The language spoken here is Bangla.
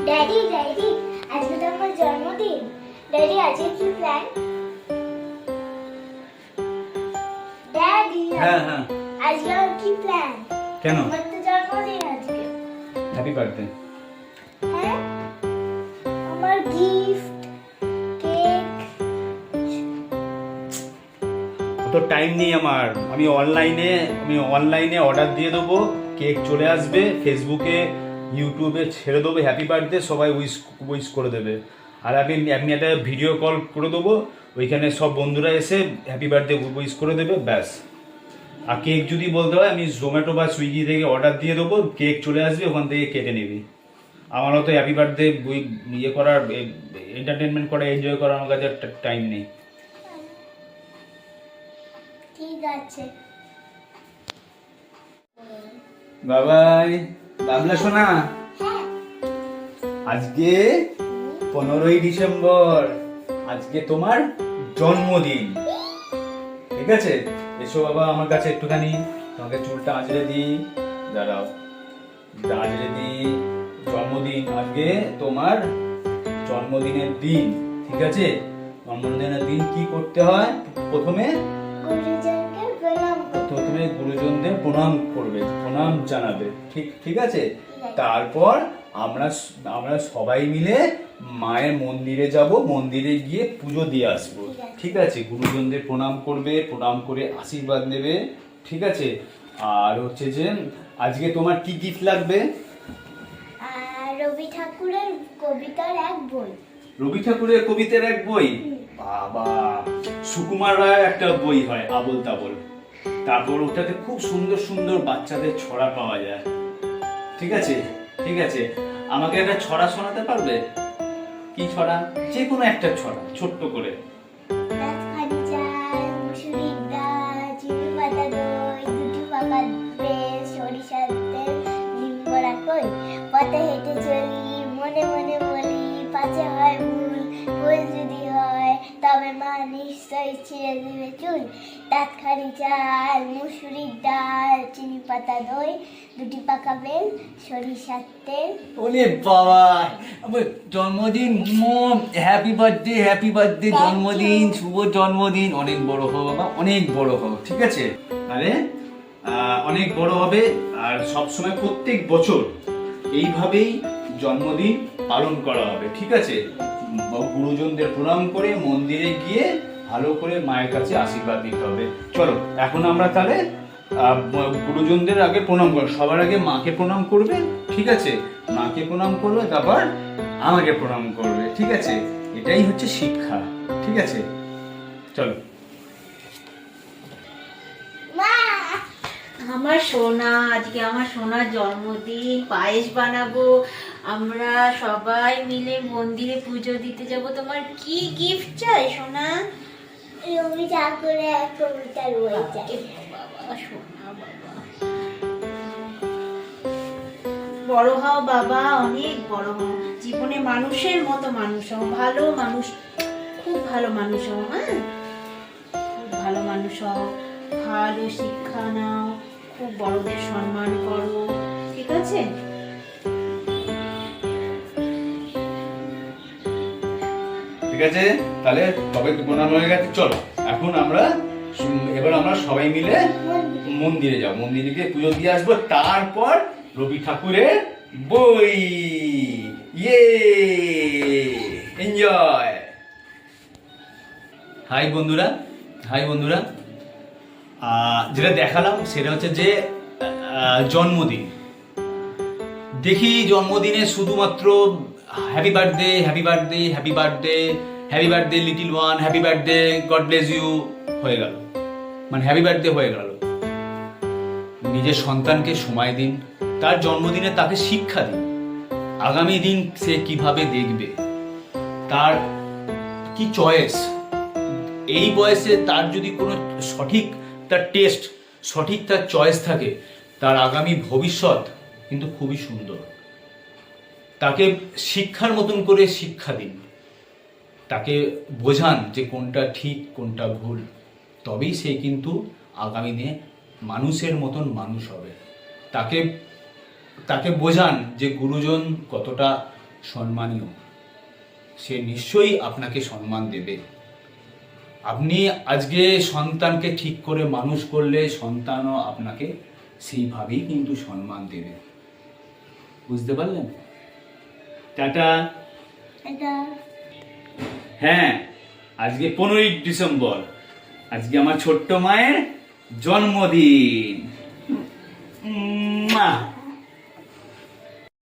ড্যাডি ড্যাডি, আজকে তো আমার জন্মদিন। ড্যাডি, আজকে কি প্ল্যান? ড্যাডি, হ্যাঁ হ্যাঁ, আজকে আমার কি প্ল্যান? কেন? আমার তো জন্মদিন আজকে। Happy birthday. হ্যাঁ, আমার গিফট, কেক। তো টাইম নেই আমার। আমি অনলাইনে অর্ডার দিয়ে দেবো, কেক চলে আসবে, ফেসবুকে ইউটিউবে ছেড়ে দেবো হ্যাপি বার্থডে, সবাই উইশ করে দেবে। আর আমি একটা ভিডিও কল করে দেবো, ওইখানে সব বন্ধুরা এসে হ্যাপি বার্থডে উইশ করে দেবে, ব্যাস। আর কেক যদি বলতে হয় আমি জোম্যাটো বা সুইগি থেকে অর্ডার দিয়ে দেবো, কেক চলে আসবে, ওখান থেকে কেটে নিবি। আমার তো হ্যাপি বার্থডে ইয়ে করার, এন্টারটেনমেন্ট করা, এনজয় করার আমার কাছে টাইম নেই। ঠিক আছে। বাবাই, বাবলা শোনা, হ্যাঁ। আজকে 15ই ডিসেম্বর, আজকে তোমার জন্মদিন, ঠিক আছে? এসো বাবা আমার কাছে একটুখানি, তোমাকে চুলটা আঁচড়ে দিই, দাঁড়াও, আঁচড়ে দিই। জন্মদিন, আজকে তোমার জন্মদিনের দিন, ঠিক আছে? জন্মদিনের দিন কি করতে হয়? প্রথমে গুরুজনদের প্রণাম করবে, প্রণাম জানাবে, ঠিক আছে? তারপর আমরা সবাই মিলে মায়ের মন্দিরে যাব, মন্দিরে গিয়ে পুজো দিয়ে আসবো, ঠিক আছে? গুরুজনদের প্রণাম করবে, প্রণাম করে আশীর্বাদ নেবে, ঠিক আছে? আর হচ্ছে যে আজকে তোমার কি গিফট লাগবে? রবি ঠাকুরের কবিতার এক বই। রবি ঠাকুরের কবিতার এক বই? বাবা, সুকুমার রায়ের একটা বই হয় আবোল তাবোল, তারপর ওটাতে খুব সুন্দর সুন্দর বাচ্চাদের ছড়া পাওয়া যায়, ঠিক আছে? ঠিক আছে, আমাকে একটা ছড়া শোনাতে পারবে? কি ছড়া? যে কোনো একটা ছড়া, ছোট্ট করে। রাজখানি চাল, মুসুরির ডাল, চিনি পাতা দই, দুটি পাকা বেল, সরিষার তেল, নিম্বরা কই, পথে হেঁটে চলি, মনে মনে বলি, পাছে হয় ভুল, ভুল যদি হয় তবে মা নিশ্চয়ই ছিঁড়ে দিবে চুল। রাজখানি চাল, মুসুরির ডাল, চিনি পাতা দই, দুটি পাকা বেল, সরিষার তেল। ওলে বাবা, আমার জন্মদিন, হ্যাপি বার্থডে, হ্যাপি বার্থডে, জন্মদিন, শুভ জন্মদিন, অনেক বড় হও বাবা, অনেক বড় হও, ঠিক আছে? তাহলে অনেক বড় হবে, আর সবসময় প্রত্যেক বছর এইভাবেই জন্মদিন পালন করা হবে, ঠিক আছে? গুরুজনদের প্রণাম করে মন্দিরে গিয়ে ভালো করে মায়ের কাছে আশীর্বাদ নিতে হবে। চলো এখন আমরা তাহলে গুরুজনদের আগে প্রণাম করো, সবার আগে মাকে প্রণাম করবে, ঠিক আছে? মাকে প্রণাম করবে, তারপর আমাকে প্রণাম করবে, ঠিক আছে? এটাই হচ্ছে শিক্ষা, ঠিক আছে? চলো। আমার সোনা, আজকে আমার সোনার জন্মদিন, পায়েস বানাবো, আমরা সবাই মিলে মন্দিরে পুজো দিতে যাব। তোমার কি গিফট চাই সোনা? রবি ঠাকুরের এক কবিতার বই চাই। বাবা সোনা, বাবা বড় হও বাবা, অনেক বড় হও, জীবনে মানুষের মতো মানুষ হও, ভালো মানুষ, খুব ভালো মানুষ হও, হ্যাঁ? খুব ভালো মানুষ হও, ভালো শিক্ষা নাও, খুব বড়দের সম্মান করো, ঠিক আছে? ঠিক আছে, তাহলে সবাই প্রণাম হয়ে গেছে, চলো এখন এবার আমরা সবাই মিলে মন্দিরে যাবো, মন্দিরে গিয়ে পুজো দিয়ে আসবো, তারপর রবি ঠাকুরের বই, ইয়ে, এনজয়। হাই বন্ধুরা, হাই বন্ধুরা, যেটা দেখালাম সেটা হচ্ছে যে জন্মদিন। দেখি জন্মদিনে শুধুমাত্র happy birthday, happy birthday, happy birthday, happy birthday little one, happy birthday, God bless you হয়ে গেল, মানে হ্যাপি বার্থডে হয়ে গেল। নিজের সন্তানকে সময় দিন, তার জন্মদিনে তাকে শিক্ষা দিন, আগামী দিন সে কিভাবে দেখবে, তার কি চয়েস, এই বয়সে তার যদি কোনো সঠিক তার টেস্ট, সঠিক তার চয়েস থাকে, তার আগামী ভবিষ্যৎ কিন্তু খুবই সুন্দর। তাকে শিক্ষার মতন করে শিক্ষা দিন, তাকে বোঝান যে কোনটা ঠিক কোনটা ভুল, তবেই সে কিন্তু আগামী দিনে মানুষের মতন মানুষ হবে। তাকে বোঝান যে গুরুজন কতটা সম্মানীয়, সে নিশ্চয়ই আপনাকে সম্মান দেবে। আপনি আজকে সন্তানকে ঠিক করে মানুষ করলে সন্তানও আপনাকে সেইভাবেই কিন্তু সম্মান দেবে। বুঝতে পারলেন? টাটা। এটা হ্যাঁ, আজকে 15ই ডিসেম্বর, আজকে আমার ছোট্ট মায়ের জন্মদিন।